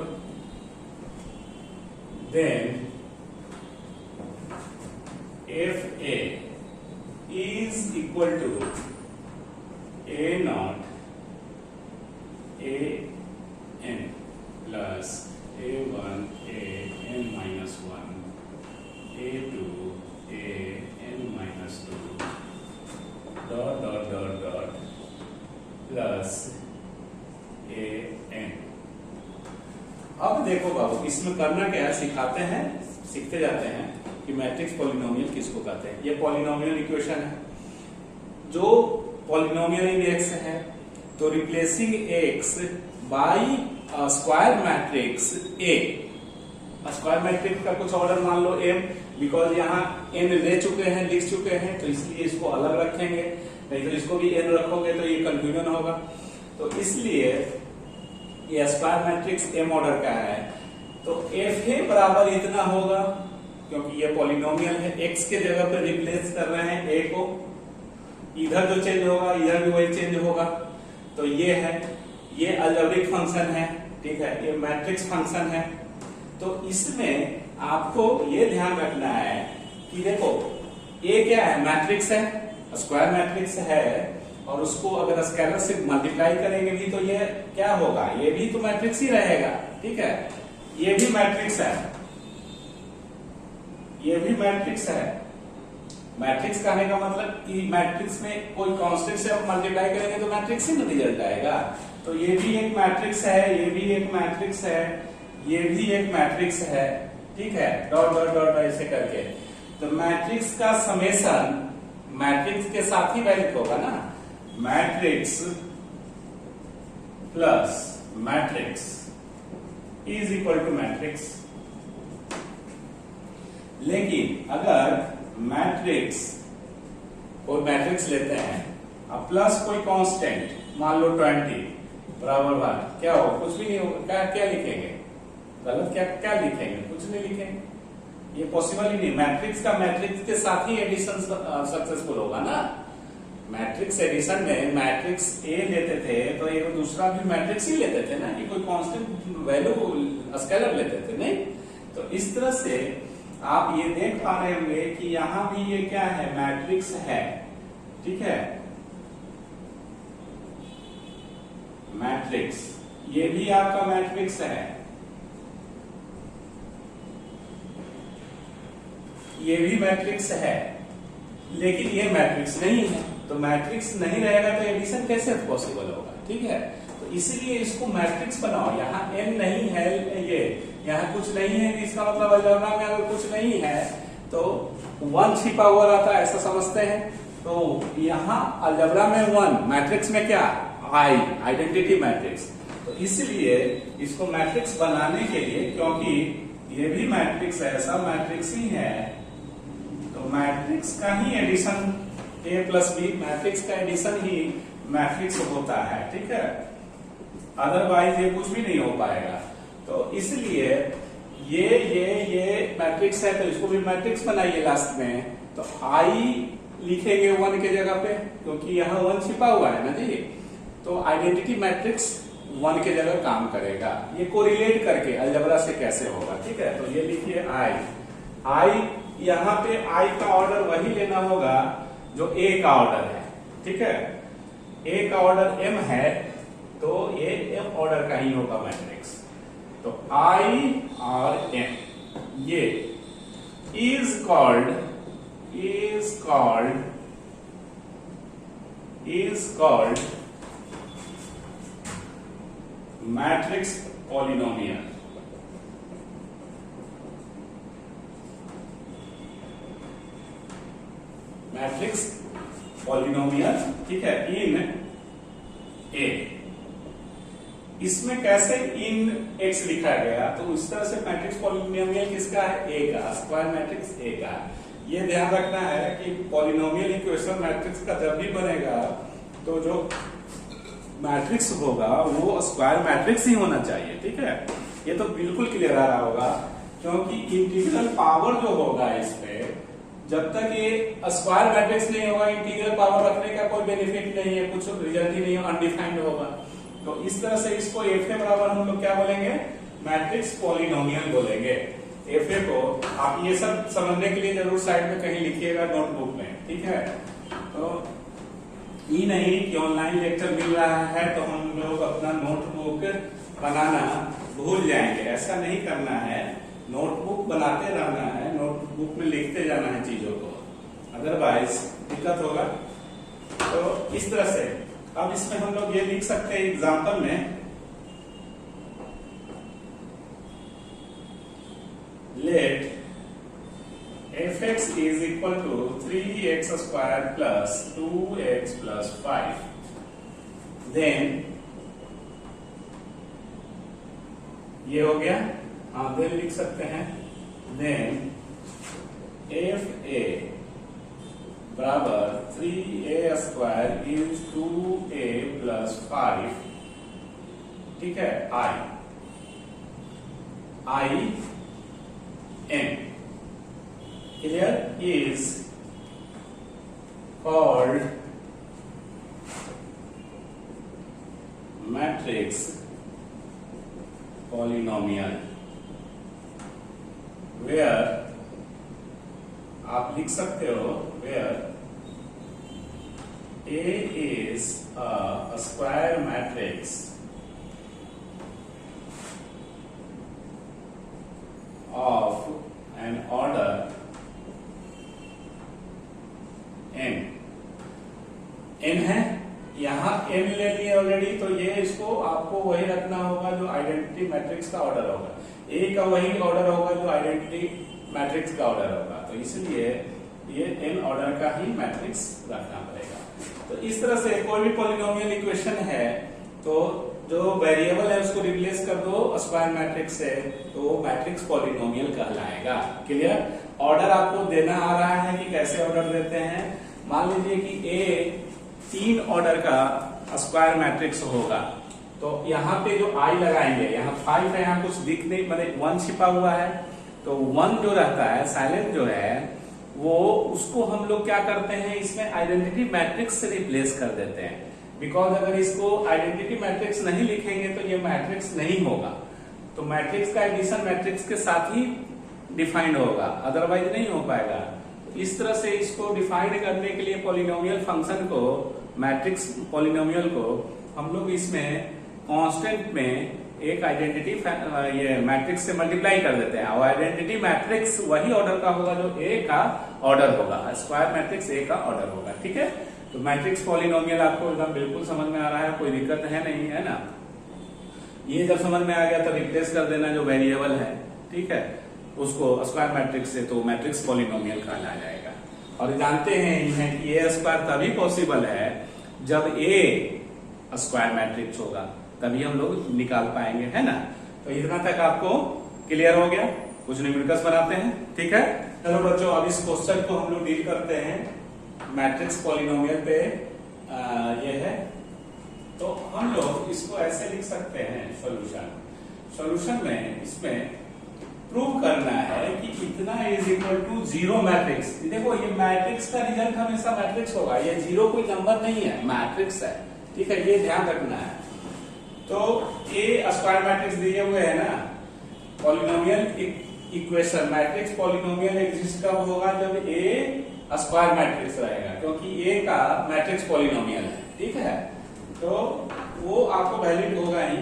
then fa is equal to a naught a n plus a1 a n minus 1 a2 a n minus 2 dot dot dot dot plus a n। अब देखो बाबू, इसमें करना क्या है, सिखाते हैं, सीखते जाते हैं कि मैट्रिक्स पॉलिनोमियल किसको कहते हैं। ये पॉलिनोमियल इक्वेशन है, जो पॉलिनोमियल इन एक्स है, तो replacing x by square matrix A. Square matrix का कुछ ऑर्डर मान लो m, बिकॉज यहाँ n ले चुके हैं, लिख चुके हैं, तो इसलिए इसको अलग रखेंगे, नहीं तो इसको भी n रखोगे तो ये कंफ्यूजन होगा। तो इसलिए ये स्क्वायर मैट्रिक्स m ऑर्डर का है, तो fa बराबर इतना होगा, क्योंकि ये पॉलिनोमियल है, x के जगह पे रिप्लेस कर रहे हैं a को, इधर जो चेंज होगा इधर भी वही चेंज होगा। तो ये है, ये अलजेब्रिक फंक्शन है, ठीक है, ये मैट्रिक्स फंक्शन है। तो इसमें आपको ये ध्यान रखना है कि देखो ये क्या है, मैट्रिक्स है, स्क्वायर मैट्रिक्स है, और उसको अगर स्केलर से मल्टीप्लाई करेंगे भी तो ये क्या होगा, ये भी तो मैट्रिक्स ही रहेगा, ठीक है। ये भी मैट्रिक्स है, ये भी मैट्रिक्स है। मैट्रिक्स कहने का मतलब कि मैट्रिक्स में कोई कांस्टेंट से आप मल्टीप्लाई करेंगे तो मैट्रिक्स ही रिजल्ट आएगा। तो ये भी एक मैट्रिक्स है, ये भी एक मैट्रिक्स है, ये भी एक मैट्रिक्स है, ठीक है, डॉट डॉट डॉट ऐसे करके। तो मैट्रिक्स का समेशन मैट्रिक्स के साथ ही वैलिड होगा ना, matrix plus matrix is equal to matrix. लेकिन अगर मैट्रिक्स, कोई मैट्रिक्स लेते हैं, अब प्लस कोई कांस्टेंट, मान लो 20 बराबर 1, क्या हो, कुछ भी नहीं होगा, क्या लिखेंगे, गलत, क्या लिखेंगे, कुछ नहीं लिखेंगे, ये पॉसिबल ही नहीं। मैट्रिक्स का मैट्रिक्स के साथ ही एडिशन सक्सेसफुल होगा ना। मैट्रिक्स एडिशन में मैट्रिक्स ए लेते थे तो ये दूसरा भी मैट्रिक्स ही लेते थे ना, ये कोई कांस्टेंट वैल्यू स्केलर लेते थे नहीं। तो इस तरह से आप ये देख पा रहे होंगे कि यहां भी ये क्या है, मैट्रिक्स है, ठीक है, मैट्रिक्स, ये भी आपका मैट्रिक्स है, ये भी मैट्रिक्स है, लेकिन ये मैट्रिक्स नहीं है। तो मैट्रिक्स नहीं रहेगा तो एडिशन कैसे पॉसिबल होगा, ठीक है। तो इसीलिए इसको मैट्रिक्स बनाओ। यहाँ n नहीं है, ये यहाँ कुछ नहीं है, इसका मतलब अलजेब्रा में अगर कुछ नहीं है तो 1 छिपा हुआ रहता है, ऐसा समझते हैं। तो यहाँ अलजेब्रा में 1, मैट्रिक्स में क्या, आई, आइडेंटिटी मैट्रिक्स। तो इसलिए इसको मैट्रिक्स बनाने के लिए, क्योंकि ये भी मैट्रिक्स है, सब मैट्रिक्स ही है, तो मैट्रिक्स का ही addition a plus B, matrix का एडिशन ही मैट्रिक्स होता है, ठीक है, अदरवाइज ये कुछ भी नहीं हो पाएगा। तो इसलिए ये मैट्रिक्स है, तो इसको भी मैट्रिक्स बनाइए लास्ट में। तो आई लिखेंगे 1 के जगह पे, क्योंकि यहाँ 1 छिपा हुआ है ना जी। तो आइडेंटिटी मैट्रिक्स 1 के जगह काम करेगा। ये कोरिलेट करके अलजेब्रा से कैसे होगा, ठीक है। तो ये लिखिए आई, यहाँ पे आई का ऑर्डर वही लेना होगा जो ए का ऑर्डर है, ठीक है। ए का ऑर्डर m है, तो ये m ऑर्डर का ही होगा मैट्रिक्स। तो I और m, ये is called matrix polynomial. Matrix polynomial, ठीक है, इन ए। इसमें कैसे इन एक्स लिखा गया, तो उस तरह से मैट्रिक्स पॉलिनोमियल किसका है, ए का, स्क्वायर मैट्रिक्स ए का। ये ध्यान रखना है कि पॉलिनोमियल इक्वेशन मैट्रिक्स का जब भी बनेगा तो जो मैट्रिक्स होगा वो स्क्वायर मैट्रिक्स ही होना चाहिए, ठीक है। ये तो बिल्कुल क्लियर आ रहा होगा, क्योंकि इंटीग्रल पावर जो होगा इस पे जब तक ये स्क्वायर मैट्रिक्स नहीं होगा, इंटीग्रल पावर रखने का कोई बेनिफिट नहीं है, कुछ रिजल्ट ही नहीं, अनडिफाइंड होगा। तो इस तरह से इसको एफ ए बराबर हम लोग क्या बोलेंगे, मैट्रिक्स पॉलिनोमियल बोलेंगे। एफ ए को आप ये सब समझने के लिए जरूर साइड में कहीं लिखिएगा नोटबुक में, ठीक है। तो ये नहीं कि ऑनलाइन लेक्चर मिल रहा है तो हम लोग अपना नोटबुक बनाना भूल जाएंगे, ऐसा नहीं करना है। नोटबुक बनाते रहना है, नोटबुक में लिखते जाना है चीजों को, अदरवाइज दिक्कत होगा। तो इस तरह से अब इसमें हम लोग ये लिख सकते हैं एग्जाम्पल में, late fx is equal to 3x square plus 2x plus 5, then ये हो गया। हाँ, देन लिख सकते हैं देन एफ ए बराबर 3a square is 2a plus 5, ठीक है। I N clear is called matrix polynomial, where आप लिख सकते हो where A is a square matrix of an order n। n है, यहां n ले लिए ऑलरेडी, तो ये इसको आपको वही रखना होगा जो आइडेंटिटी मैट्रिक्स का ऑर्डर होगा, ए का वही ऑर्डर होगा जो आइडेंटिटी मैट्रिक्स का ऑर्डर होगा। तो इसलिए ये n ऑर्डर का ही मैट्रिक्स रखना पड़ेगा। तो इस तरह से कोई भी पॉलिनोमियल इक्वेशन है तो जो वेरिएबल है उसको रिप्लेस कर दो स्क्वायर मैट्रिक्स से, तो वो मैट्रिक्स पॉलिनोमियल कहलाएगा। क्लियर? ऑर्डर आपको देना आ रहा है कि कैसे ऑर्डर देते हैं। मान लीजिए कि ए 3 ऑर्डर का स्क्वायर मैट्रिक्स होगा, तो यहाँ पे जो आई लगाएंगे, यहाँ 5 है, यहाँ कुछ दिख नहीं, मतलब 1 छिपा हुआ है, तो 1 जो रहता है साइलेंट जो है वो, उसको हम लोग क्या करते हैं, इसमें आइडेंटिटी मैट्रिक्स से रिप्लेस कर देते हैं। बिकॉज अगर इसको आइडेंटिटी मैट्रिक्स नहीं लिखेंगे तो ये मैट्रिक्स नहीं होगा, तो मैट्रिक्स का एडिशन मैट्रिक्स के साथ ही डिफाइंड होगा, अदरवाइज नहीं हो पाएगा। इस तरह से इसको डिफाइंड करने के लिए पॉलिनोमियल फंक्शन को, मैट्रिक्स पॉलिनोमियल को हम लोग इसमें कांस्टेंट में एक आइडेंटिटी ये मैट्रिक्स से मल्टीप्लाई कर देते हैं, और आइडेंटिटी मैट्रिक्स वही ऑर्डर का होगा जो ए का ऑर्डर होगा, स्क्वायर मैट्रिक्स ए का ऑर्डर होगा। ठीक है, तो मैट्रिक्स पॉलिनोमियल आपको एकदम बिल्कुल समझ में आ रहा है, कोई दिक्कत है नहीं, है ना। ये जब समझ में आ गया तो रिप्लेस कर देना जो वेरिएबल है, ठीक है, उसको स्क्वायर मैट्रिक्स से, तो मैट्रिक्स पॉलिनोमियल कहला जाएगा। और जानते हैं कि ए स्क्वायर तभी पॉसिबल है जब ए स्क्वायर मैट्रिक्स होगा, तभी हम लोग निकाल पाएंगे, है ना। तो इतना तक आपको क्लियर हो गया, कुछ न्यूमेरिकल्स बनाते हैं, ठीक है। चलो बच्चों, अब इस क्वेश्चन को हम लोग डील करते हैं मैट्रिक्स पॉलिनोमियल पे। ये है, तो हम लोग इसको ऐसे लिख सकते हैं, सॉल्यूशन में इसमें प्रूव करना है कि इतना इज इक्वल टू 0 मैट्रिक्स। देखो, ये मैट्रिक्स का रिजल्ट हमेशा मैट्रिक्स होगा, ये 0 कोई नंबर नहीं है, मैट्रिक्स है, ठीक है, ये ध्यान रखना है। तो ए स्क्वायर मैट्रिक्स दिए हुए है ना, polynomial equation, matrix polynomial exist कब होगा, जब ए स्क्वायर मैट्रिक्स रहेगा, क्योंकि ए का मैट्रिक्स पॉलिनोमियल है, ठीक है, तो वो आपको वैलिड होगा ही।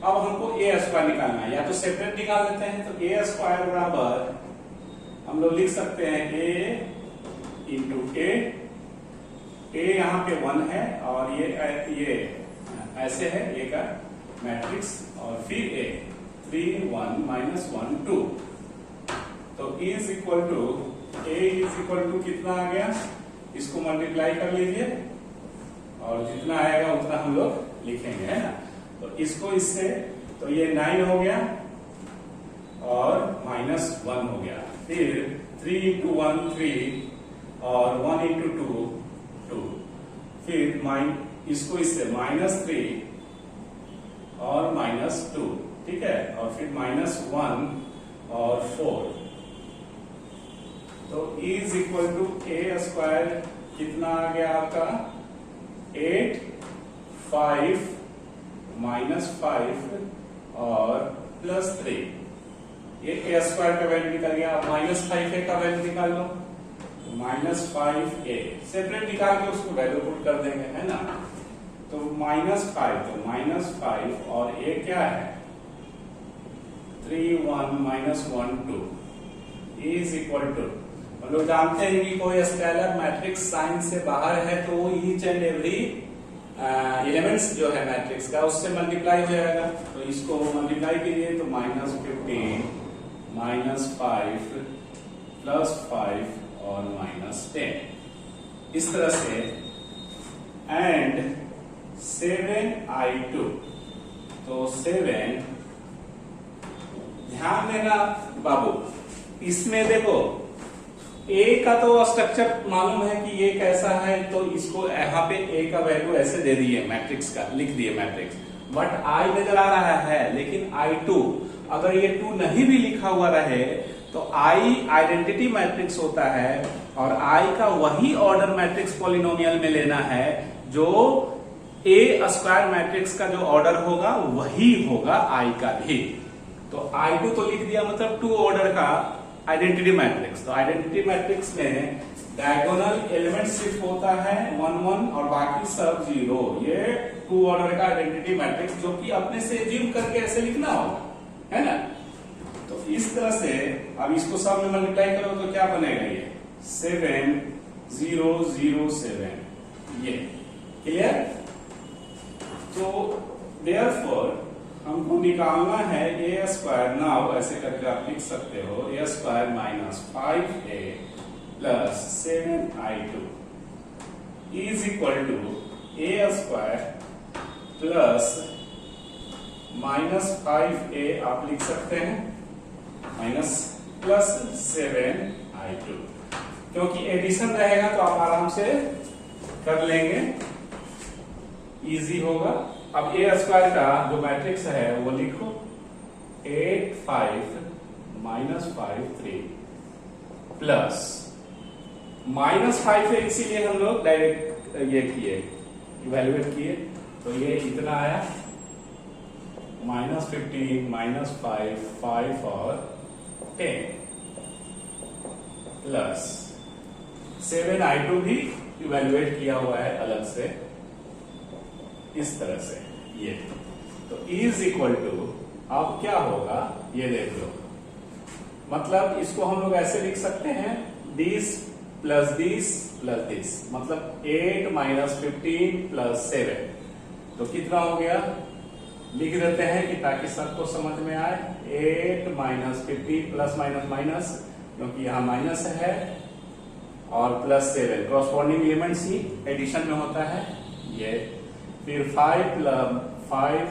अब हमको ए स्क्वायर निकालना है, या तो सेपरेट निकाल लेते हैं, तो ए स्क्वायर बराबर हम लोग लिख सकते हैं ए इंटू ए यहाँ पे 1 है, और ये ऐसे है ए का मैट्रिक्स, और फिर ए 3 1 -1 2, तो is equal to A is equal to कितना आ गया, इसको मल्टीप्लाई कर लीजिए, और जितना आएगा उतना हम लोग लिखेंगे, है ना। तो इसको इससे, तो ये 9 हो गया और -1 हो गया, फिर 3 into 1 3, और 1 into 2 2, फिर इसको इससे -3 और -2, ठीक है, और फिर -1 और 4, तो is equal to A square कितना आ गया आपका 8 5 -5 और +3। ये ए स्क्वायर का वैल्यू निकल गया। अब -5a का वैल्यू निकाल लो। -5a सेपरेट निकाल के उसको वैल्यू पुट कर देंगे, है ना। तो -5 तो -5 और a क्या है 3 1 -1 2 इज इक्वल टू, हम लोग जानते हैं कि कोई स्केलर मैट्रिक्स साइन से बाहर है तो ईच एंड एवरी एलिमेंट्स जो है मैट्रिक्स का उससे मल्टीप्लाई हो जाएगा। तो इसको मल्टीप्लाई कीजिए तो -15 -5 +5 और -10 इस तरह से। एंड 7i2 तो 7, ध्यान देना बाबू, इसमें देखो a का तो स्ट्रक्चर मालूम है कि ये कैसा है, तो इसको यहाँ पे a का वैल्यू ऐसे दे दिए मैट्रिक्स का, लिख दिए मैट्रिक्स। बट i नजर आ रहा है, लेकिन i2 अगर ये 2 नहीं भी लिखा हुआ रहे तो i आइडेंटिटी मैट्रिक्स होता है और i का वही ऑर्डर मैट्रिक्स पॉलिनोमियल में लेना है जो a स्क्वायर मैट्रिक्स का जो ऑर्डर होगा वही होगा i का भी। तो i2 तो लिख दिया, मतलब 2 ऑर्डर का आइडेंटिटी मैट्रिक्स। तो आइडेंटिटी मैट्रिक्स में डायगोनल एलिमेंट शिफ्ट होता है 1 1 और बाकी सब 0। ये 2 ऑर्डर का आइडेंटिटी मैट्रिक्स जो कि अपने से एज्यूम करके ऐसे लिखना होगा, है ना। तो इस तरह से अब इसको सब में मल्टीप्लाई करो तो क्या बनेगा ये 7 0 0 7, ये क्लियर। तो देयरफॉर हमको निकालना है ए स्क्वायर। नाउ ऐसे करके आप लिख सकते हो A square -5a + 7i2 is equal to A square plus -5a आप लिख सकते हैं + 7i2, क्योंकि एडिशन रहेगा तो आप आराम से कर लेंगे, इजी होगा। अब ए स्क्वायर का जो मैट्रिक्स है वो लिखो 8 5 -5 3 प्लस -5 है, इसीलिए हम लोग डायरेक्ट ये किए, इवेल्युएट किए, तो ये इतना आया -15 -5 5 और 10 प्लस 7i2 भी इवेल्युएट किया हुआ है अलग से इस तरह से ये। तो इज इक्वल टू अब क्या होगा ये देख लो, मतलब इसको हम लोग ऐसे लिख सकते हैं this plus this plus this, मतलब 8 -15 + 7। तो कितना हो गया लिख देते हैं कि ताकि सबको समझ में आए। 8 -15 प्लस माइनस माइनस, क्योंकि यहाँ माइनस है, और +7 कॉरस्पॉन्डिंग एलिमेंट्स ही एडिशन में होता है ये। फिर 5 -5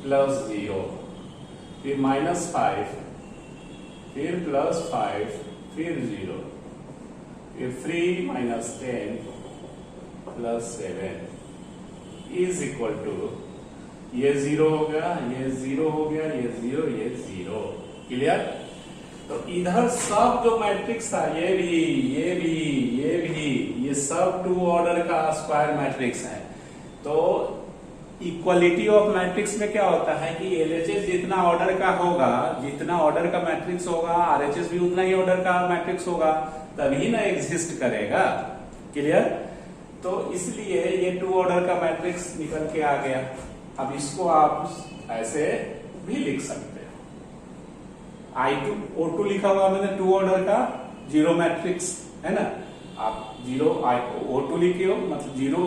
+ 0, फिर -5, फिर +5, फिर 0, फिर 3 -10 + 7 इज इक्वल टू, ये 0 हो गया, ये 0 हो गया, ये 0, ये 0। क्लियर। तो इधर सब जो मैट्रिक्स था ये भी ये भी ये भी ये सब 2 ऑर्डर का स्क्वायर मैट्रिक्स है। तो इक्वलिटी ऑफ मैट्रिक्स में क्या होता है कि एलएचएस जितना ऑर्डर का होगा, जितना ऑर्डर का मैट्रिक्स होगा, आरएचएस भी उतना ही ऑर्डर का मैट्रिक्स होगा, तभी ना एग्जिस्ट करेगा। क्लियर। तो इसलिए ये 2 ऑर्डर का मैट्रिक्स निकल के आ गया। अब इसको आप ऐसे भी लिख सकते हैं, I2 O2 लिखा हुआ मैंने 2 ऑर्डर का 0 मैट्रिक्स है ना। आप 0 O2 लिखे हो, मतलब 0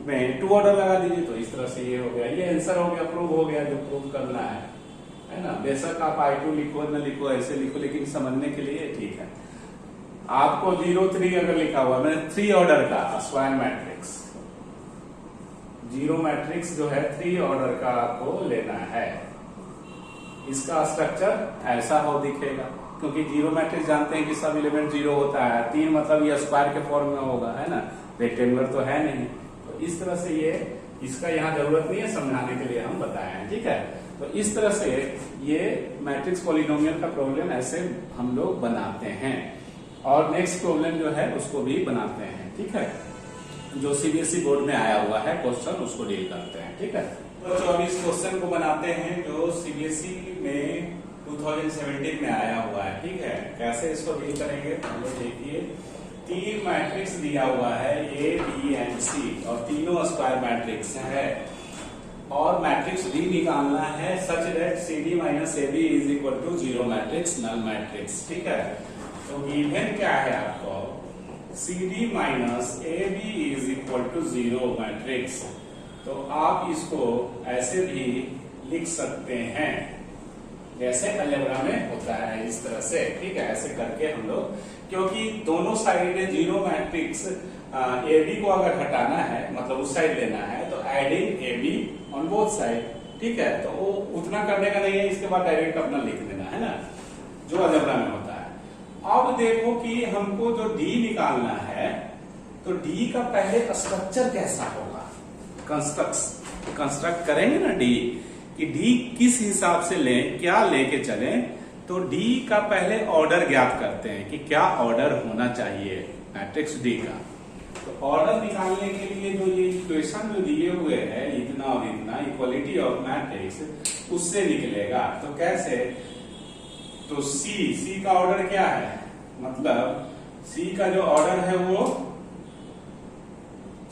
में 2 ऑर्डर लगा दीजिए, तो इस तरह से ये हो गया, ये आंसर हो गया, प्रूव हो गया जो प्रूव करना है ना। बेशक आप I2 लिखो न लिखो, ऐसे लिखो, लेकिन समझने के लिए ठीक है। आपको 0 3 अगर लिखा हुआ मैंने 3 ऑर्डर का स्क्वायर मैट्रिक्स, 0 मैट्रिक्स जो है 3 ऑर्डर का आपको लेना है। इसका स्ट्रक्चर ऐसा हो दिखेगा, क्योंकि 0 मैट्रिक्स जानते हैं कि सब एलिमेंट 0 होता है। 3 मतलब ये स्क्वायर के फॉर्म में होगा, है ना, रेक्टेंगुलर तो है नहीं। तो इस तरह से ये, इसका यहाँ जरूरत नहीं है समझाने के लिए, हम बताए हैं, ठीक है। तो इस तरह से ये मैट्रिक्स पॉलिनोमियल का प्रॉब्लम ऐसे हम लोग बनाते हैं। और नेक्स्ट प्रॉब्लम जो है उसको भी बनाते हैं, ठीक है, जो सीबीएसई बोर्ड में आया हुआ है क्वेश्चन, उसको डील करते हैं, ठीक है। तो 24 क्वेश्चन को बनाते हैं जो सीबीएसई में 2017 में आया हुआ है, ठीक है। कैसे इसको डील करेंगे हम लोग देखिए। 3 मैट्रिक्स दिया हुआ है ए बी एंड सी और तीनों स्क्वायर मैट्रिक्स है और मैट्रिक्स डी निकालना है such that C D minus A B is equal to 0 matrix, null matrix, ठीक है। तो गिवन क्या है आपको, C D minus A B is equal to 0 matrix. तो आप इसको ऐसे भी लिख सकते हैं जैसे अलजेब्रा में होता है, इस तरह से, ठीक है। ऐसे करके हम लोग, क्योंकि दोनों साइड 0 मैट्रिक्स ए बी को अगर हटाना है, मतलब उस साइड लेना है, तो adding A be on both side, ठीक है। तो वो उतना करने का नहीं है, इसके बाद डायरेक्ट अपना लिख देना है ना, जो अलजेब्रा में होता है। अब देखो कि हमको जो डी निकालना है, तो डी का पहले स्ट्रक्चर कैसा होगा, कंस्ट्रक्ट करेंगे ना डी, कि डी किस हिसाब से लें, क्या लेके चलें। तो डी का पहले ऑर्डर ज्ञात करते हैं कि क्या ऑर्डर होना चाहिए मैट्रिक्स डी का। तो ऑर्डर निकालने के लिए जो ये इक्वेशन जो दिए हुए हैं, इतना और इतना, इक्वलिटी ऑफ मैट्रिक्स, उससे निकलेगा। तो कैसे, तो सी का ऑर्डर क्या है, मतलब सी का जो ऑर्डर है वो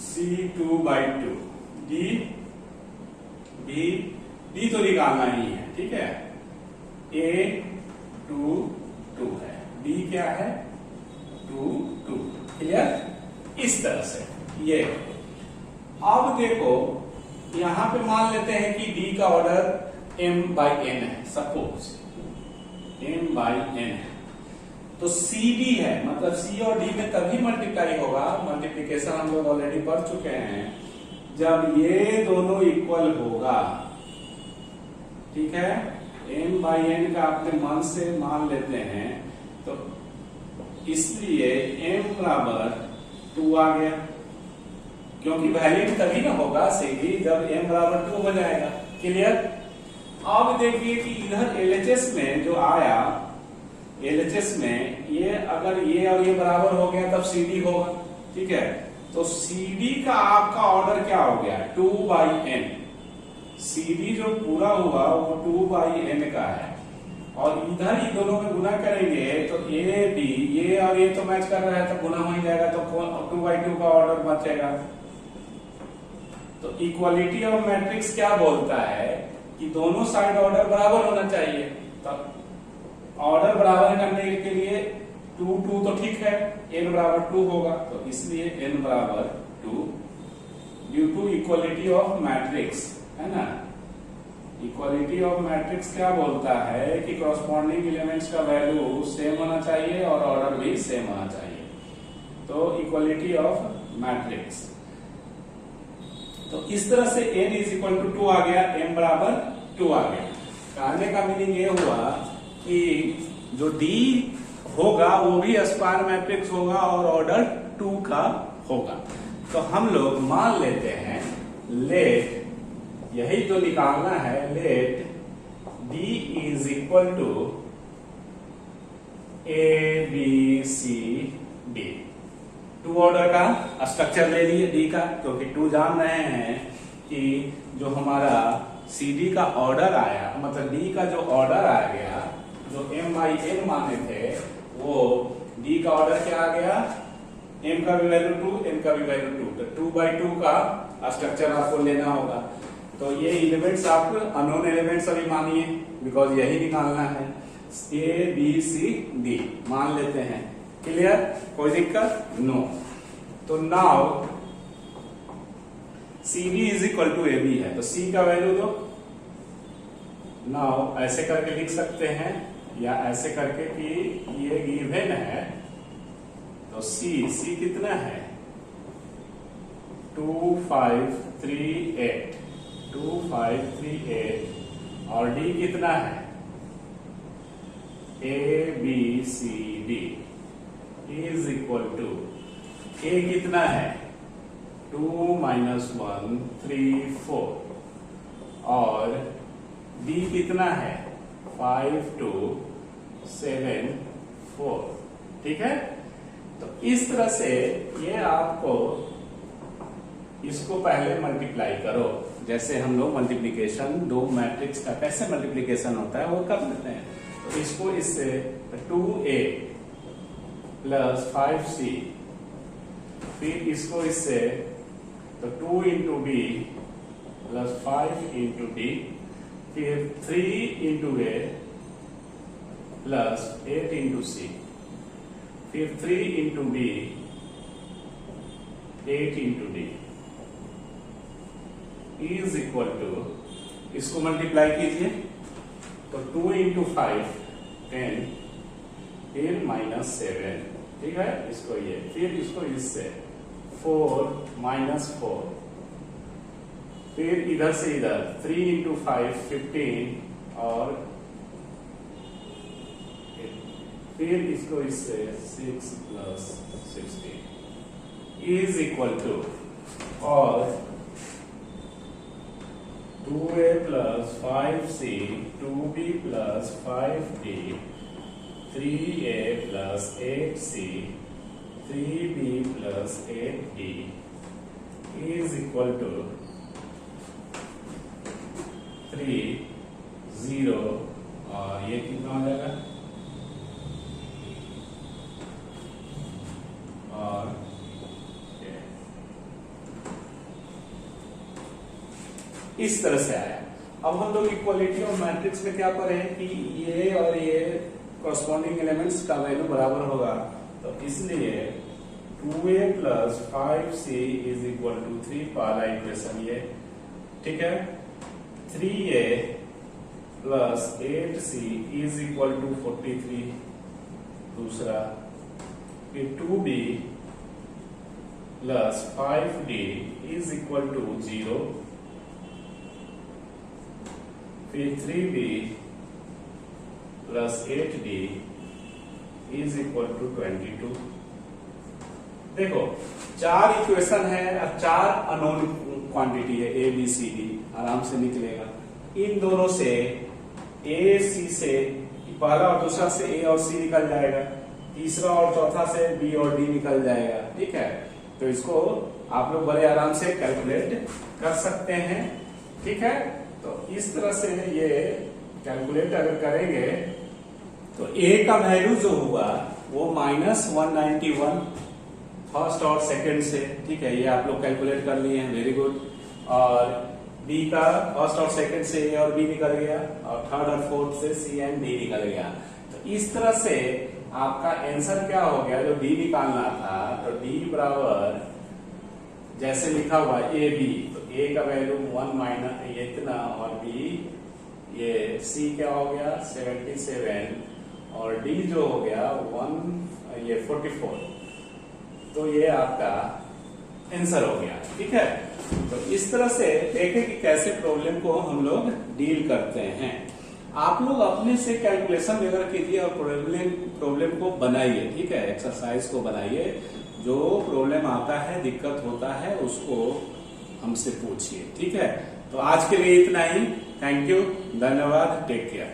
C2/2, डी तो निकालना ही है, ठीक है। A2 2 है, डी क्या है 2 2, क्लियर। इस तरह से ये। अब देखो यहां पे मान लेते हैं कि डी का ऑर्डर m/n है, सपोज m/n है। तो सी डी है, मतलब सी और डी में तभी मल्टीप्लाई होगा, मल्टीप्लीकेशन हम लोग ऑलरेडी पढ़ चुके हैं, जब ये दोनों इक्वल होगा, ठीक है। m/n का अपने मन से मान लेते हैं, तो इसलिए m बराबर 2 आ गया, क्योंकि वैल्यू तभी ना होगा सीधी जब m बराबर 2 हो जाएगा, क्लियर। अब देखिए कि इधर एलएचएस में जो आया, एलएचएस में ये अगर ये और ये बराबर हो गया तब सीडी होगा, ठीक है। तो सीडी का आपका ऑर्डर क्या हो गया 2/n, सीडी जो पूरा हुआ वो 2/n का है, और इधर ही दोनों में गुना करेंगे तो ए बी, ये और ये तो मैच कर रहा है तो गुना हो ही जाएगा, तो 2/2 का ऑर्डर बचेगा। तो इक्वालिटी ऑफ मैट्रिक्स क्या बोलता है कि दोनों साइड ऑर्डर बराबर होना चाहिए। तो ऑर्डर बराबर करने के लिए 2 2 तो ठीक है, n बराबर 2 होगा, तो इसलिए n बराबर 2 due to equality of matrix, है ना। इक्वालिटी ऑफ मैट्रिक्स क्या बोलता है कि कॉरस्पॉन्डिंग एलिमेंट्स का वैल्यू सेम होना चाहिए और ऑर्डर भी सेम होना चाहिए। तो इक्वालिटी ऑफ मैट्रिक्स, तो इस तरह से n इज इक्वल टू 2 आ गया, m बराबर 2 आ गया। कहने का मीनिंग ये हुआ कि जो D होगा वो भी स्क्वायर मैट्रिक्स होगा और ऑर्डर 2 का होगा। तो हम लोग मान लेते हैं, लेट, यही जो निकालना है, let D is equal to ABCD, 2 order का स्ट्रक्चर ले लिए D का, क्योंकि 2 जान रहे हैं कि जो हमारा CD का ऑर्डर आया, मतलब D का जो ऑर्डर आ गया, जो m/n माने थे, वो D का ऑर्डर क्या आ गया, m का भी वैल्यू 2, n का भी वैल्यू 2, तो 2/2 का स्ट्रक्चर आपको लेना होगा। तो ये एलिमेंट्स आप अननोन एलिमेंट्स अभी मानिए, बिकॉज यही निकालना है, ABCD मान लेते हैं, क्लियर, कोई दिक्कत नो। तो now CD is equal to AB है, तो C का वैल्यू दो। नाउ ऐसे करके लिख सकते हैं, या ऐसे करके कि ये गिवन है, तो C कितना है 2538, 2538, और D कितना है ABCD is equal to, A कितना है 2 - 1 3 4, और b कितना है 5 2 7 4, ठीक है। तो इस तरह से ये आपको इसको पहले मल्टीप्लाई करो, जैसे हम लोग मल्टीप्लिकेशन दो मैट्रिक्स का कैसे मल्टीप्लिकेशन होता है वो कर लेते हैं। तो इसको इससे 2a प्लस 5c, फिर इसको इससे तो 2 into b plus 5 into d, फिर 3 into a plus 8 into c, फिर 3 into b 8 into d is equal to, इसको मल्टीप्लाई कीजिए तो 2 इंटू 5 10, फिर -7, ठीक है। इसको ये फिर इसको इससे 4 -4, फिर इधर से इधर 3 इंटू 5 15, और फिर इसको इससे 6 प्लस 16 इज इक्वल टू, और 2a plus 5c 2b plus 5d 3a plus 8c 3b plus 8d is equal to 3 0, और ये कितना हो जाएगा, और इस तरह से आया। अब हम लोग इक्वालिटी ऑफ मैट्रिक्स में क्या पढ़े कि ये और ये कॉरस्पॉन्डिंग एलिमेंट्स का वैल्यू बराबर होगा, तो इसलिए 2a plus 5c is equal to 3 पहला इक्वेशन ये, ठीक है। 3a plus 8c is equal to 43 दूसरा, फिर 2b plus 5d is equal to 0, फिर 3b plus 8d is equal to 22। देखो 4 इक्वेशन है और 4 अननोन क्वांटिटी है, a b c d, आराम से निकलेगा। इन दोनों से a c से पहला और दूसरा से a और c निकल जाएगा, तीसरा और चौथा से b और d निकल जाएगा, ठीक है। तो इसको आप लोग बड़े आराम से कैलकुलेट कर सकते हैं, ठीक है। तो इस तरह से ये कैलकुलेट अगर करेंगे तो a का वैल्यू जो हुआ वो -191 फर्स्ट और सेकंड से, ठीक है। ये आप लोग कैलकुलेट कर लिए हैं, वेरी गुड। और b का फर्स्ट और सेकंड से a और b निकल गया, और थर्ड और फोर्थ से c एंड d निकल गया। तो इस तरह से आपका आंसर क्या हो गया, जो d निकालना था, तो d बराबर जैसे लिखा हुआ ए बी, तो a का वैल्यू 1 माइनस ये इतना, और b ये c क्या हो गया 77, और d जो हो गया 1 ये 44। तो ये आपका आंसर हो गया, ठीक है। तो इस तरह से देखें कि कैसे प्रॉब्लम को हम लोग डील करते हैं। आप लोग अपने से कैलकुलेशन वगैरह कीजिए और प्रॉब्लम को बनाइए, ठीक है। एक्सरसाइज को बनाइए, जो प्रॉब्लम आता है, दिक्कत होता है, उसको हमसे पूछिए, ठीक है। तो आज के लिए इतना ही। थैंक यू, धन्यवाद, टेक केयर।